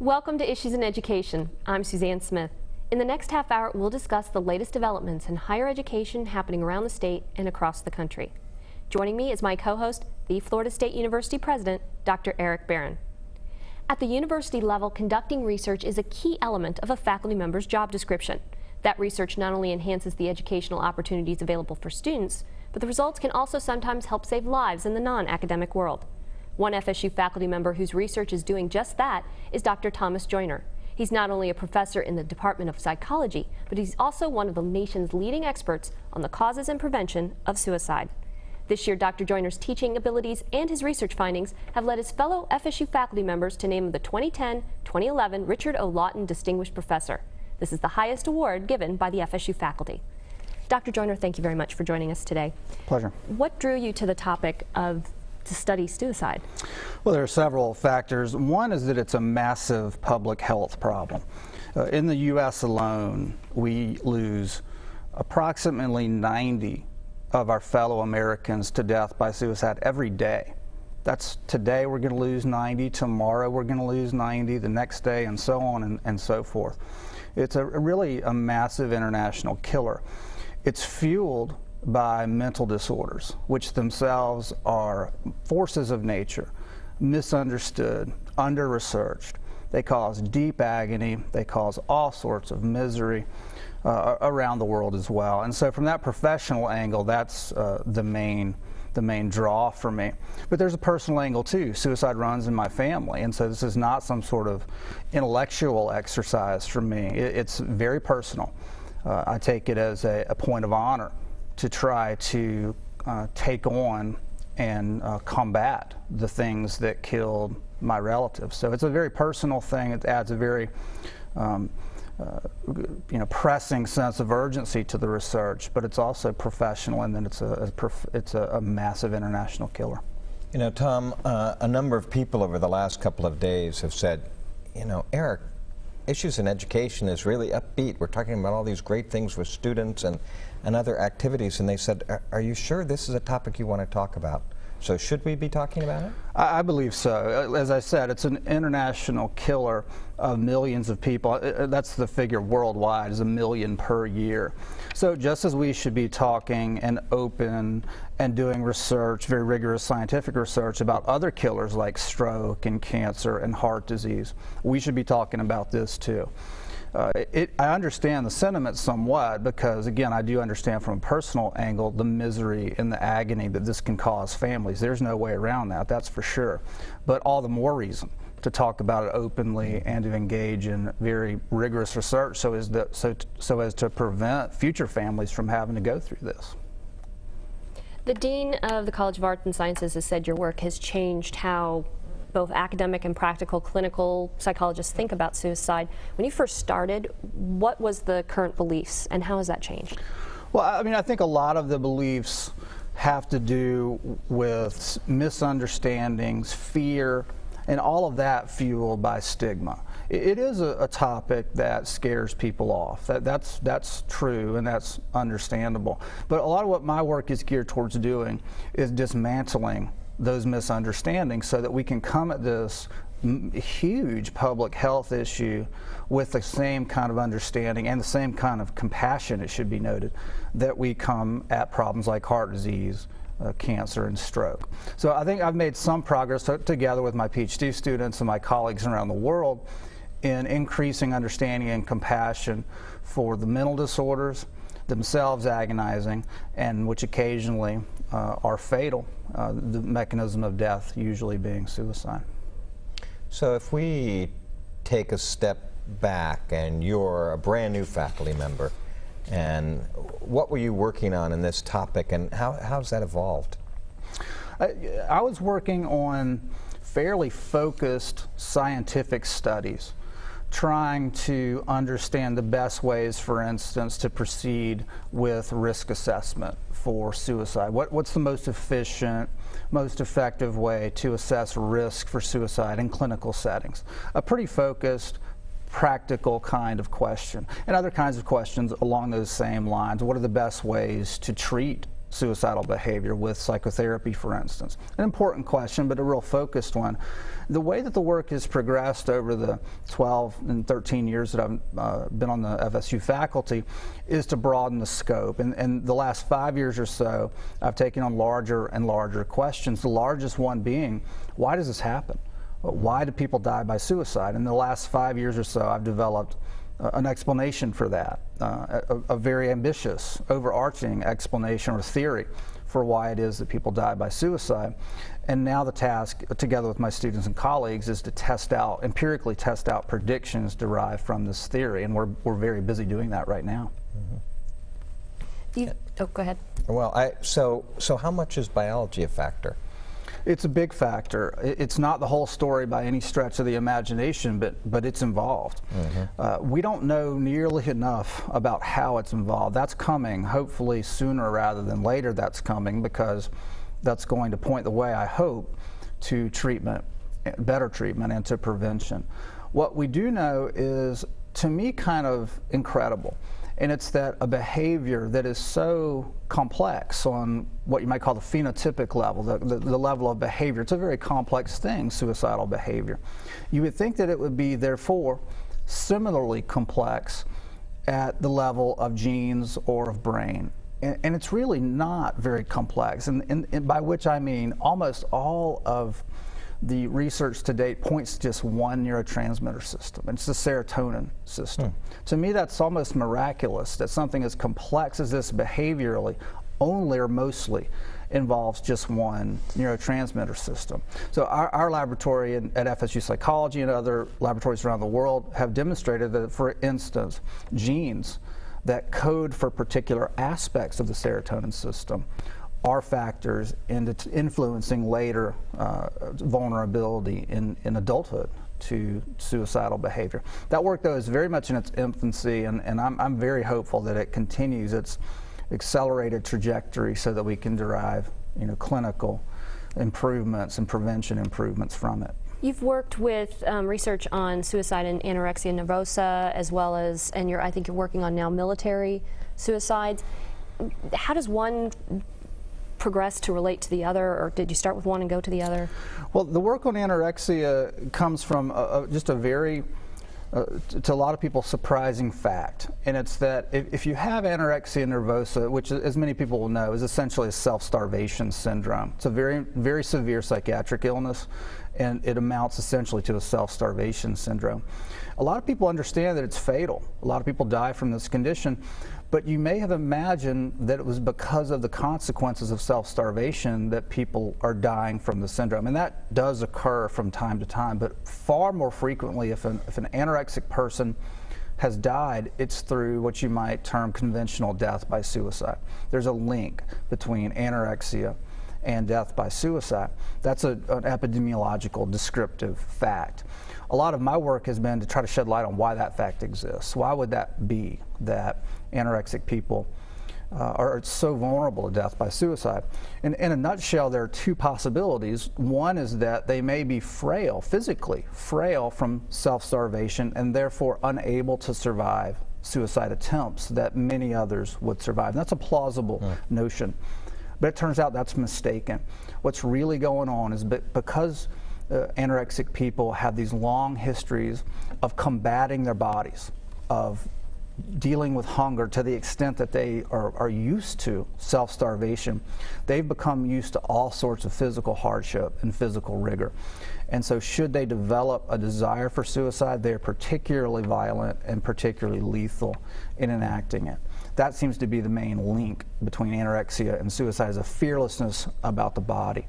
Welcome to Issues in Education. I'm Suzanne Smith. In the next half hour, we'll discuss the latest developments in higher education happening around the state and across the country. Joining me is my co-host, the Florida State University President, Dr. Eric Barron. At the university level, conducting research is a key element of a faculty member's job description. That research not only enhances the educational opportunities available for students, but the results can also sometimes help save lives in the non-academic world. One FSU faculty member whose research is doing just that is Dr. Thomas Joyner. He's not only a professor in the Department of Psychology, but he's also one of the nation's leading experts on the causes and prevention of suicide. This year, Dr. Joyner's teaching abilities and his research findings have led his fellow FSU faculty members to name him the 2010-2011 Richard O. Lawton Distinguished Professor. This is the highest award given by the FSU faculty. Dr. Joyner, thank you very much for joining us today. Pleasure. What drew you to the topic to study suicide? Well, there are several factors. One is that it's a massive public health problem. In the U.S. alone, we lose approximately 90 of our fellow Americans to death by suicide every day. That's today we're going to lose 90, tomorrow we're going to lose 90, the next day, and so on and so forth. It's really a massive international killer. It's fueled by mental disorders, which themselves are forces of nature, misunderstood, under-researched. They cause deep agony, they cause all sorts of misery around the world as well. And so from that professional angle, that's the main draw for me. But there's a personal angle too. Suicide runs in my family, and so this is not some sort of intellectual exercise for me. It's very personal. I take it as a point of honor to try to take on and combat the things that killed my relatives. So it's a very personal thing. It adds a very pressing sense of urgency to the research, but it's also professional, and then it's a massive international killer. You know, Tom, a number of people over the last couple of days have said, you know, Eric, Issues in Education is really upbeat. We're talking about all these great things with students and other activities, and they said, are you sure this is a topic you want to talk about? So should we be talking about it? I believe so. As I said, it's an international killer of millions of people. That's the figure worldwide, is 1 million per year. So just as we should be talking and open and doing research, very rigorous scientific research about other killers like stroke and cancer and heart disease, we should be talking about this too. I understand the sentiment somewhat because, again, I do understand from a personal angle the misery and the agony that this can cause families. There's no way around that, that's for sure. But all the more reason to talk about it openly and to engage in very rigorous research so as to prevent future families from having to go through this. The Dean of the College of Arts and Sciences has said your work has changed how both academic and practical clinical psychologists think about suicide. When you first started, what was the current beliefs and how has that changed? Well, I mean, I think a lot of the beliefs have to do with misunderstandings, fear, and all of that fueled by stigma. It is a topic that scares people off. That's true and that's understandable. But a lot of what my work is geared towards doing is dismantling those misunderstandings so that we can come at this huge public health issue with the same kind of understanding and the same kind of compassion, it should be noted, that we come at problems like heart disease, cancer, and stroke. So I think I've made some progress together with my PhD students and my colleagues around the world in increasing understanding and compassion for the mental disorders, themselves agonizing, and which occasionally are fatal, the mechanism of death usually being suicide. So if we take a step back and you're a brand new faculty member, and what were you working on in this topic and how's that evolved? I was working on fairly focused scientific studies, trying to understand the best ways, for instance, to proceed with risk assessment for suicide. What's the most efficient, most effective way to assess risk for suicide in clinical settings? A pretty focused, practical kind of question. And other kinds of questions along those same lines. What are the best ways to treat suicidal behavior with psychotherapy, for instance? An important question, but a real focused one. The way that the work has progressed over the 12 and 13 years that I've been on the FSU faculty is to broaden the scope. And the last 5 years or so, I've taken on larger and larger questions, the largest one being, why does this happen? Why do people die by suicide? In the last 5 years or so, I've developed an explanation for that, a very ambitious, overarching explanation or theory for why it is that people die by suicide. And now the task, together with my students and colleagues, is to empirically test out predictions derived from this theory, and we're very busy doing that right now. Oh, go ahead. Well, so how much is biology a factor? It's a big factor. It's not the whole story by any stretch of the imagination, but it's involved. We don't know nearly enough about how it's involved. That's coming, hopefully sooner rather than later that's coming, because that's going to point the way, I hope, to treatment, better treatment, and to prevention. What we do know is, to me, kind of incredible. And it's that a behavior that is so complex on what you might call the phenotypic level, the level of behavior. It's a very complex thing, suicidal behavior. You would think that it would be, therefore, similarly complex at the level of genes or of brain. And it's really not very complex, and by which I mean almost all of the research to date points to just one neurotransmitter system. It's the serotonin system. To me, that's almost miraculous that something as complex as this behaviorally only or mostly involves just one neurotransmitter system. So our laboratory at FSU Psychology and other laboratories around the world have demonstrated that, for instance, genes that code for particular aspects of the serotonin system are factors in influencing later vulnerability in adulthood to suicidal behavior. That work, though, is very much in its infancy, and I'm very hopeful that it continues its accelerated trajectory so that we can derive, clinical improvements and prevention improvements from it. You've worked with research on suicide and anorexia nervosa, as well as, and I think you're working on now military suicides. How does one progress to relate to the other, or did you start with one and go to the other? Well, the work on anorexia comes from just a very, to a lot of people, surprising fact. And it's that if you have anorexia nervosa, which, as many people will know, is essentially a self-starvation syndrome. It's a very, very severe psychiatric illness, and it amounts essentially to a self-starvation syndrome. A lot of people understand that it's fatal. A lot of people die from this condition. But you may have imagined that it was because of the consequences of self-starvation that people are dying from the syndrome. And that does occur from time to time, but far more frequently, if an anorexic person has died, it's through what you might term conventional death by suicide. There's a link between anorexia and death by suicide. That's an epidemiological descriptive fact. A lot of my work has been to try to shed light on why that fact exists. Why would that be, that anorexic people are so vulnerable to death by suicide? In a nutshell, there are two possibilities. One is that they may be frail, physically frail from self-starvation, and therefore unable to survive suicide attempts that many others would survive. And that's a plausible notion. But it turns out that's mistaken. What's really going on is because anorexic people have these long histories of combating their bodies, of dealing with hunger to the extent that they are used to self-starvation, they've become used to all sorts of physical hardship and physical rigor. And so should they develop a desire for suicide, they're particularly violent and particularly lethal in enacting it. That seems to be the main link between anorexia and suicide, is a fearlessness about the body.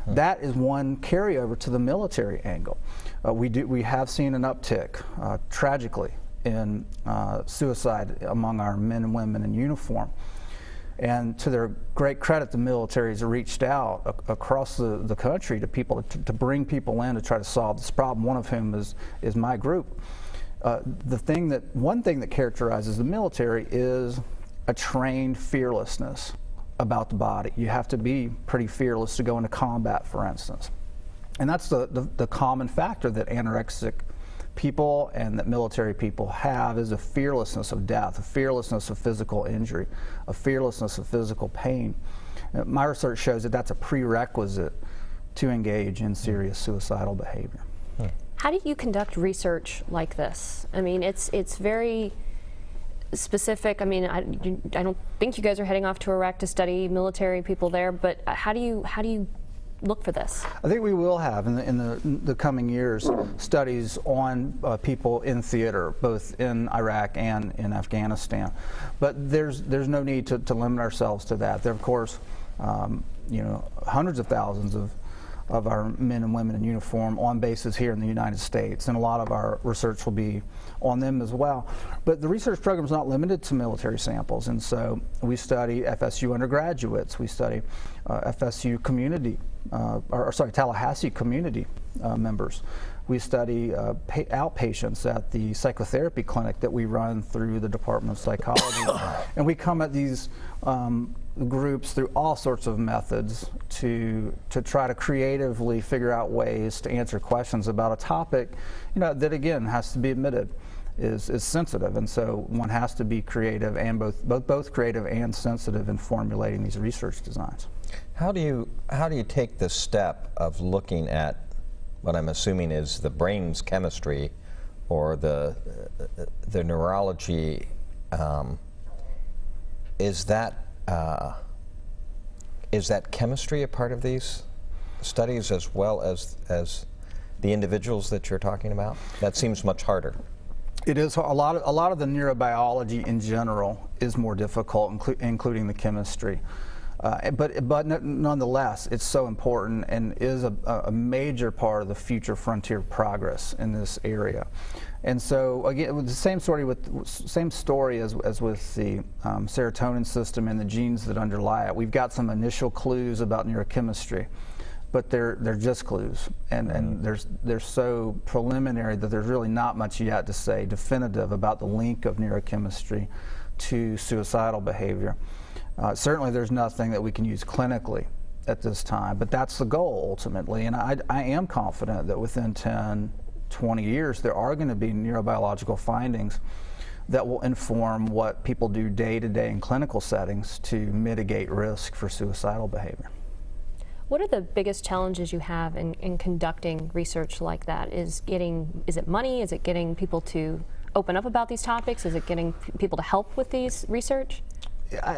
That is one carryover to the military angle. We have seen an uptick, tragically, in suicide among our men and women in uniform. And to their great credit, the military has reached out across the country to people to bring people in to try to solve this problem, one of whom is my group. One thing that characterizes the military is a trained fearlessness about the body. You have to be pretty fearless to go into combat, for instance. And that's the common factor that anorexic people and that military people have is a fearlessness of death, a fearlessness of physical injury, a fearlessness of physical pain. My research shows that that's a prerequisite to engage in serious suicidal behavior. How do you conduct research like this? I mean, it's very specific. I mean, I don't think you guys are heading off to Iraq to study military people there, but how do you look for this? I think we will have in the coming years studies on people in theater, both in Iraq and in Afghanistan. But there's no need to limit ourselves to that. There, of course, you know, hundreds of thousands of our men and women in uniform on bases here in the United States, and a lot of our research will be on them as well. But the research program is not limited to military samples, and so we study FSU undergraduates, we study FSU community, Tallahassee community members. We study outpatients at the psychotherapy clinic that we run through the Department of Psychology. And we come at these groups through all sorts of methods to try to creatively figure out ways to answer questions about a topic, you know, that again has to be admitted is sensitive, and so one has to be creative and both creative and sensitive in formulating these research designs. How do you take the step of looking at what I'm assuming is the brain's chemistry or the neurology? Is that chemistry a part of these studies as well as the individuals that you're talking about? That seems much harder. It is. A lot of the neurobiology in general is more difficult, including the chemistry. But nonetheless, it's so important and is a major part of the future frontier progress in this area. And so again, with the same story as with the serotonin system and the genes that underlie it. We've got some initial clues about neurochemistry, but they're just clues, and they're so preliminary that there's really not much yet to say definitive about the link of neurochemistry to suicidal behavior. Certainly there's nothing that we can use clinically at this time, but that's the goal ultimately, and I am confident that within 10, 20 years there are going to be neurobiological findings that will inform what people do day to day in clinical settings to mitigate risk for suicidal behavior. What are the biggest challenges you have in conducting research like that? Is it money? Is it getting people to open up about these topics? Is it getting people to help with these research?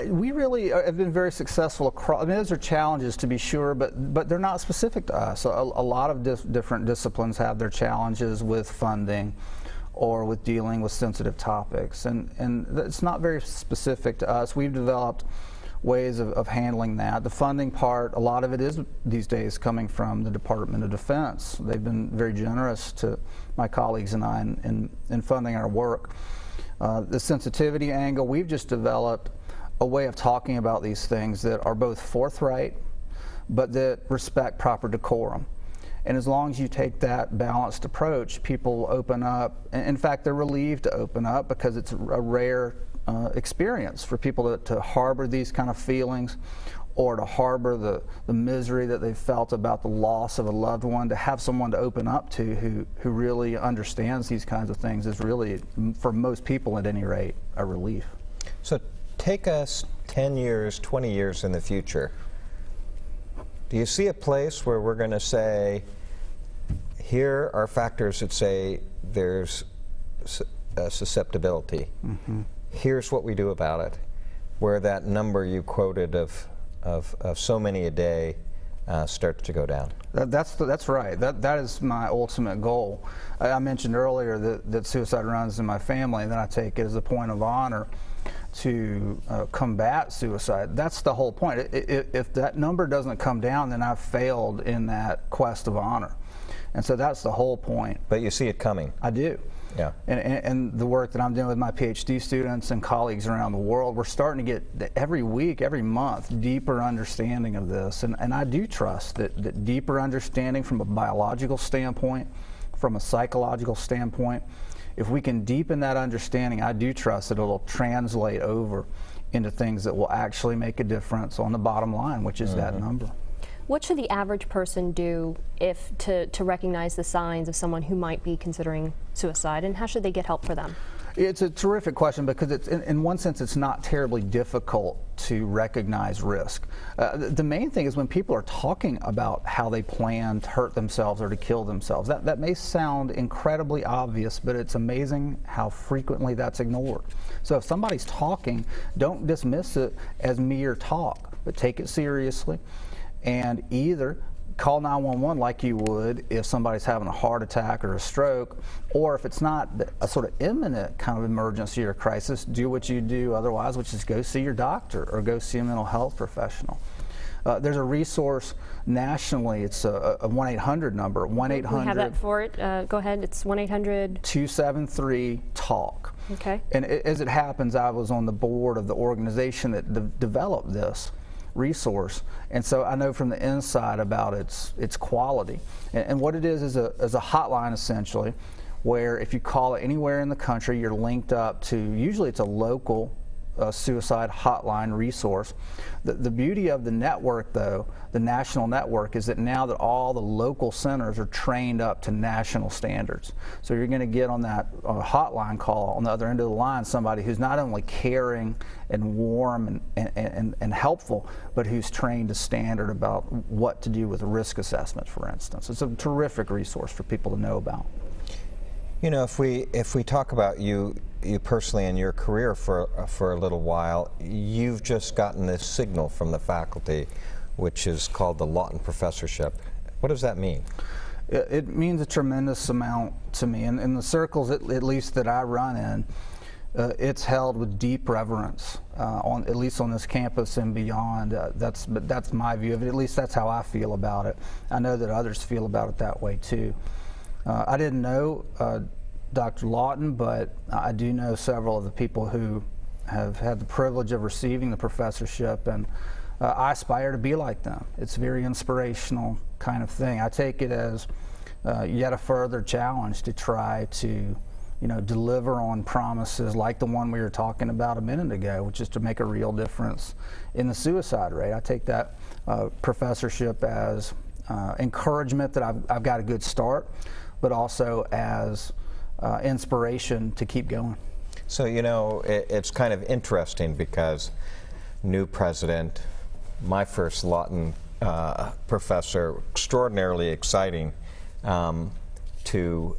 We really have been very successful across. I mean, those are challenges to be sure, but they're not specific to us. A lot of different disciplines have their challenges with funding or with dealing with sensitive topics, and it's not very specific to us. We've developed ways of handling that. The funding part, a lot of it is these days coming from the Department of Defense. They've been very generous to my colleagues and I in funding our work. The sensitivity angle, we've just developed a way of talking about these things that are both forthright, but that respect proper decorum. And as long as you take that balanced approach, people open up. In fact, they're relieved to open up because it's a rare experience for people to harbor these kind of feelings or to harbor the misery that they've felt about the loss of a loved one. To have someone to open up to who really understands these kinds of things is really, for most people at any rate, a relief. So take us 10 years, 20 years in the future. Do you see a place where we're going to say, here are factors that say there's susceptibility. Mm-hmm. Here's what we do about it, where that number you quoted of so many a day starts to go down? That's right. That is my ultimate goal. I mentioned earlier that suicide runs in my family, and then I take it as a point of honor to combat suicide. That's the whole point. If that number doesn't come down, then I've failed in that quest of honor. And so that's the whole point. But you see it coming. I do. Yeah. And the work that I'm doing with my PhD students and colleagues around the world, we're starting to get every week, every month, deeper understanding of this. And I do trust that deeper understanding from a biological standpoint, from a psychological standpoint, if we can deepen that understanding, I do trust that it'll translate over into things that will actually make a difference on the bottom line, which is that number. What should the average person do to recognize the signs of someone who might be considering suicide, and how should they get help for them? It's a terrific question because it's, in one sense, it's not terribly difficult to recognize risk. The main thing is when people are talking about how they plan to hurt themselves or to kill themselves. That may sound incredibly obvious, but it's amazing how frequently that's ignored. So if somebody's talking, don't dismiss it as mere talk, but take it seriously and either call 911 like you would if somebody's having a heart attack or a stroke, or if it's not a sort of imminent kind of emergency or crisis, do what you do otherwise, which is go see your doctor or go see a mental health professional. There's a resource nationally. It's a 1-800 number. 1-800. We have that for it. Go ahead. It's 1-800 273-TALK. Okay. And as it happens, I was on the board of the organization that developed this resource, and so I know from the inside about its quality. And what it is a hotline essentially, where if you call it anywhere in the country, you're linked up to, usually it's a local suicide hotline resource. The beauty of the network, though, the national network, is that now that all the local centers are trained up to national standards. So you're going to get on that hotline call on the other end of the line somebody who's not only caring and warm and helpful, but who's trained to standard about what to do with risk assessment, for instance. It's a terrific resource for people to know about. You know, if we talk about you personally and your career for a little while, you've just gotten this signal from the faculty, which is called the Lawton Professorship. What does that mean? It means a tremendous amount to me. In the circles, at least that I run in, it's held with deep reverence, at least on this campus and beyond. But that's my view of it. At least that's how I feel about it. I know that others feel about it that way too. I didn't know Dr. Lawton, but I do know several of the people who have had the privilege of receiving the professorship, and I aspire to be like them. It's a very inspirational kind of thing. I take it as yet a further challenge to try to, deliver on promises like the one we were talking about a minute ago, which is to make a real difference in the suicide rate. I take that professorship as encouragement that I've got a good start, but also as inspiration to keep going. So, it's kind of interesting because new president, my first Lawton professor, extraordinarily exciting to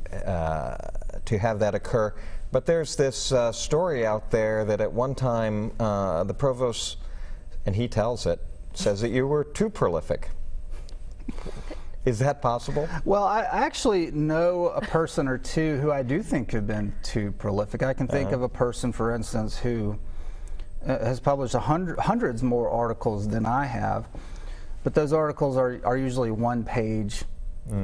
have that occur. But there's this story out there that at one time the provost, and he tells it, says that you were too prolific. Is that possible? Well, I actually know a person or two who I do think have been too prolific. I can think of a person, for instance, who has published hundreds more articles than I have, but those articles are usually one-page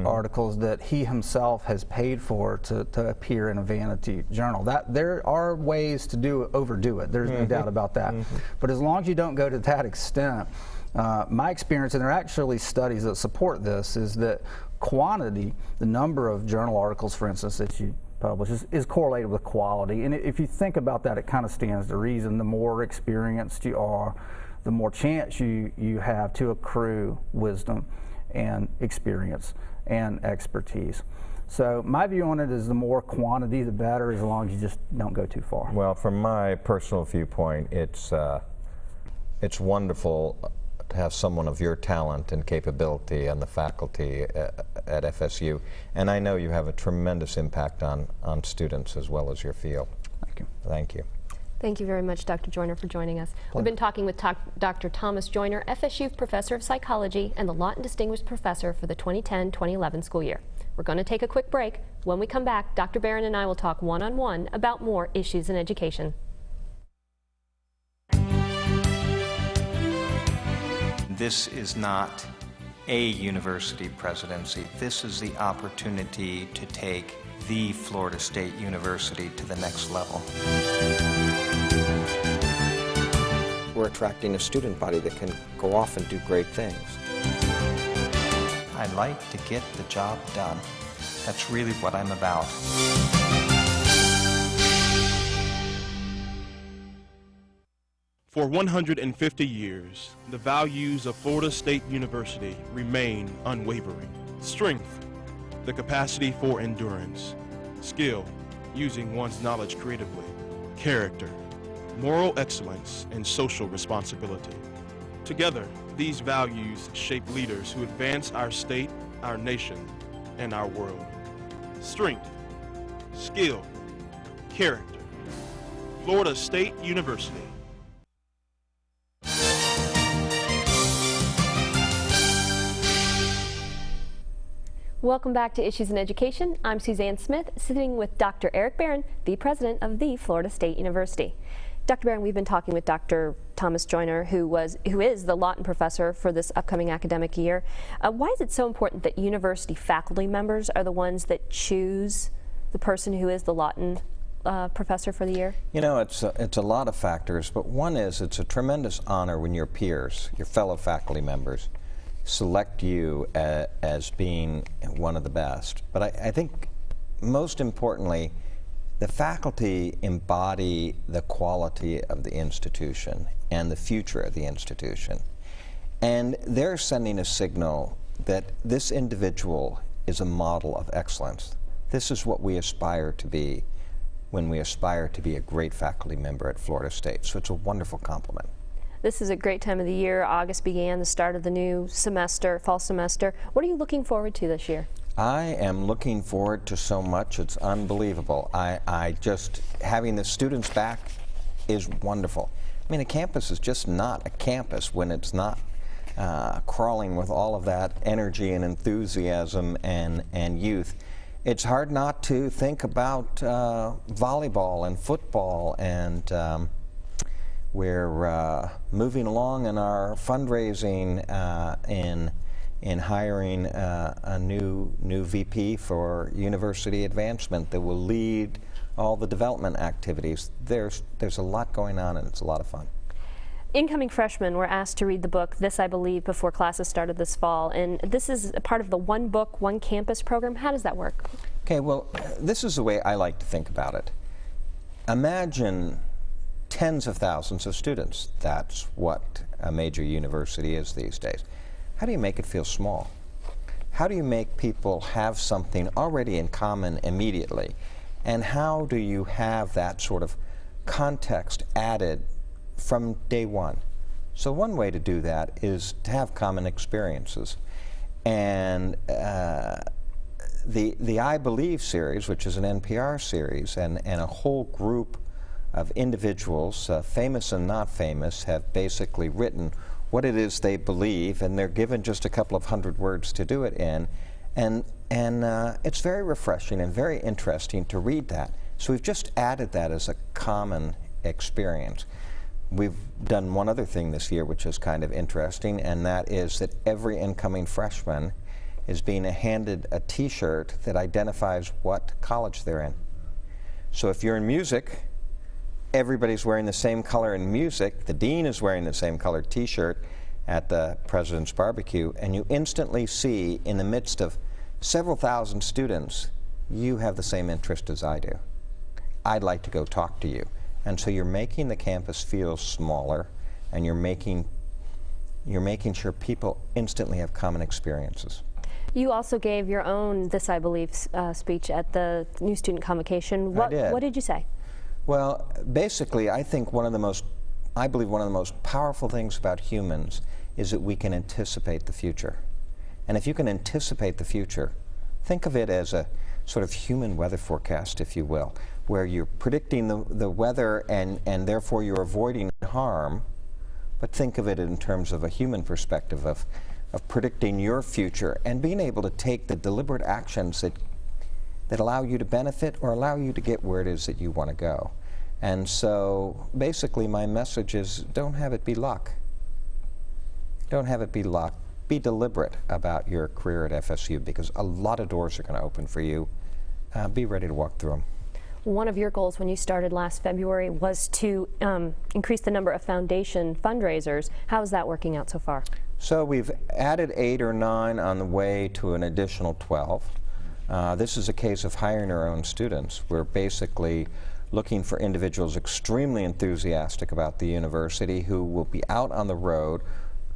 articles that he himself has paid for to appear in a vanity journal. There are ways to overdo it. There's no doubt about that. But as long as you don't go to that extent, my experience, and there are actually studies that support this, is that quantity, the number of journal articles, for instance, that you publish, is correlated with quality. And if you think about that, it kind of stands to reason. The more experienced you are, the more chance you have to accrue wisdom and experience and expertise. So my view on it is the more quantity, the better, as long as you just don't go too far. Well, from my personal viewpoint, it's wonderful to have someone of your talent and capability on the faculty at FSU. And I know you have a tremendous impact on students as well as your field. Thank you. Thank you. Thank you very much, Dr. Joyner, for joining us. We've been talking with Dr. Thomas Joyner, FSU Professor of Psychology and the Lawton Distinguished Professor for the 2010-2011 school year. We're going to take a quick break. When we come back, Dr. Barron and I will talk one-on-one about more issues in education. This is not a university presidency. This is the opportunity to take the Florida State University to the next level. We're attracting a student body that can go off and do great things. I like to get the job done. That's really what I'm about. For 150 years, the values of Florida State University remain unwavering. Strength, the capacity for endurance. Skill, using one's knowledge creatively. Character, moral excellence, and social responsibility. Together, these values shape leaders who advance our state, our nation, and our world. Strength, skill, character. Florida State University. Welcome back to Issues in Education. I'm Suzanne Smith, sitting with Dr. Eric Barron, the president of the Florida State University. Dr. Barron, we've been talking with Dr. Thomas Joyner, who is the Lawton Professor for this upcoming academic year. Why is it so important that university faculty members are the ones that choose the person who is the Lawton Professor for the year? You know, it's a lot of factors, but one is it's a tremendous honor when your peers, your fellow faculty members, select you as being one of the best. But I think most importantly, the faculty embody the quality of the institution and the future of the institution. And they're sending a signal that this individual is a model of excellence. This is what we aspire to be when we aspire to be a great faculty member at Florida State. So it's a wonderful compliment. This is a great time of the year. August began, the start of the new semester, fall semester. What are you looking forward to this year? I am looking forward to so much. It's unbelievable. I just, having the students back is wonderful. I mean, a campus is just not a campus when it's not crawling with all of that energy and enthusiasm and youth. It's hard not to think about volleyball and football, and we're moving along in our fundraising in hiring a new VP for university advancement that will lead all the development activities. There's a lot going on, and it's a lot of fun. Incoming freshmen were asked to read the book This I Believe before classes started this fall, and this is a part of the One Book, One Campus program. How does that work? Okay, well, this is the way I like to think about it. Imagine tens of thousands of students. That's what a major university is these days. How do you make it feel small? How do you make people have something already in common immediately? And how do you have that sort of context added from day one? So one way to do that is to have common experiences. And the I Believe series, which is an NPR series, and a whole group of individuals, famous and not famous, have basically written what it is they believe, and they're given just a couple of hundred words to do it in. And it's very refreshing and very interesting to read that. So we've just added that as a common experience. We've done one other thing this year which is kind of interesting, and that is that every incoming freshman is being handed a t-shirt that identifies what college they're in. So if you're in music, everybody's wearing the same color in music. The dean is wearing the same colored t-shirt at the President's Barbecue, and you instantly see in the midst of several thousand students, you have the same interest as I do. I'd like to go talk to you. And so you're making the campus feel smaller, and you're making sure people instantly have common experiences. You also gave your own This I Believe speech at the new student convocation. I did. What did you say? Well, basically, I believe one of the most powerful things about humans is that we can anticipate the future. And if you can anticipate the future, think of it as a sort of human weather forecast, if you will, where you're predicting the weather and therefore you're avoiding harm, but think of it in terms of a human perspective of predicting your future and being able to take the deliberate actions that allow you to benefit or allow you to get where it is that you want to go. And so basically my message is, don't have it be luck. Don't have it be luck. Be deliberate about your career at FSU, because a lot of doors are going to open for you. Be ready to walk through them. One of your goals when you started last February was to increase the number of foundation fundraisers. How is that working out so far? So we've added 8 or 9 on the way to an additional 12. This is a case of hiring our own students. We're basically looking for individuals extremely enthusiastic about the university who will be out on the road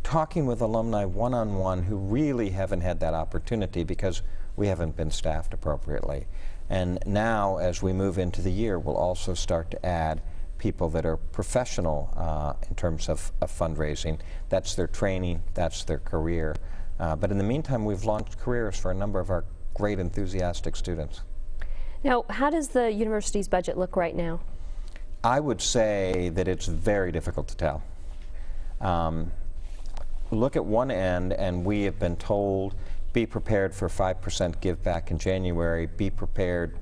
talking with alumni one-on-one who really haven't had that opportunity because we haven't been staffed appropriately. And now, as we move into the year, we'll also start to add people that are professional in terms of fundraising. That's their training, that's their career. But in the meantime, we've launched careers for a number of our great enthusiastic students. Now, how does the university's budget look right now? I would say that it's very difficult to tell. Look at one end, and we have been told, be prepared for 5% give back in January, be prepared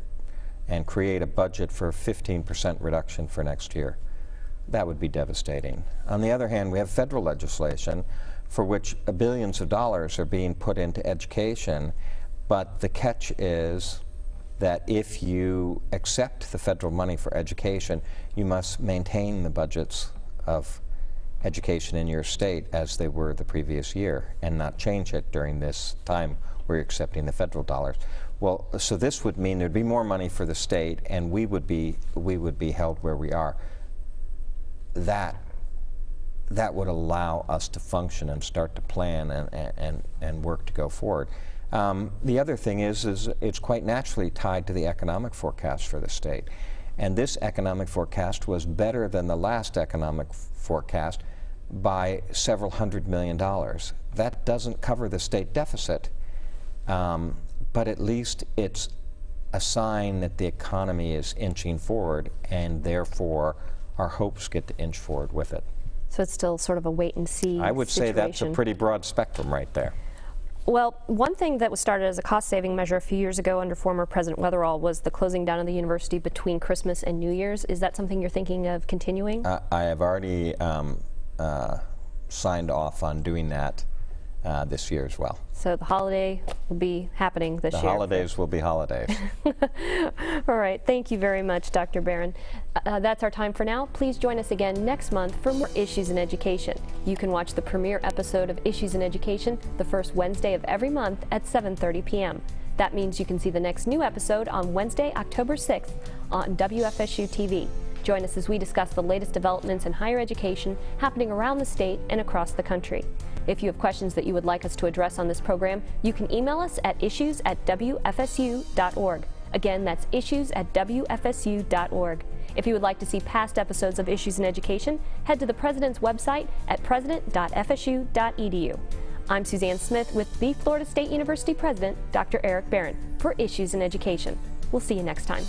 and create a budget for a 15% reduction for next year. That would be devastating. On the other hand, we have federal legislation for which billions of dollars are being put into education, but the catch is that if you accept the federal money for education, you must maintain the budgets of education in your state as they were the previous year and not change it during this time where you're accepting the federal dollars. Well, so this would mean there'd be more money for the state and we would be held where we are. That would allow us to function and start to plan and work to go forward. The other thing is it's quite naturally tied to the economic forecast for the state. And this economic forecast was better than the last economic forecast by several $100 million. That doesn't cover the state deficit, but at least it's a sign that the economy is inching forward, and therefore our hopes get to inch forward with it. So it's still sort of a wait and see I would say that's a pretty broad spectrum right there. Well, one thing that was started as a cost-saving measure a few years ago under former President Weatherall was the closing down of the university between Christmas and New Year's. Is that something you're thinking of continuing? I have already signed off on doing that this year as well. So the holiday will be happening this year. The holidays will be holidays. All right. Thank you very much, Dr. Barron. That's our time for now. Please join us again next month for more Issues in Education. You can watch the premiere episode of Issues in Education the first Wednesday of every month at 7:30 p.m. That means you can see the next new episode on Wednesday, October 6th on WFSU TV. Join us as we discuss the latest developments in higher education happening around the state and across the country. If you have questions that you would like us to address on this program, you can email us at issues@wfsu.org. Again, that's issues@wfsu.org. If you would like to see past episodes of Issues in Education, head to the President's website at president.fsu.edu. I'm Suzanne Smith with the Florida State University President, Dr. Eric Barron, for Issues in Education. We'll see you next time.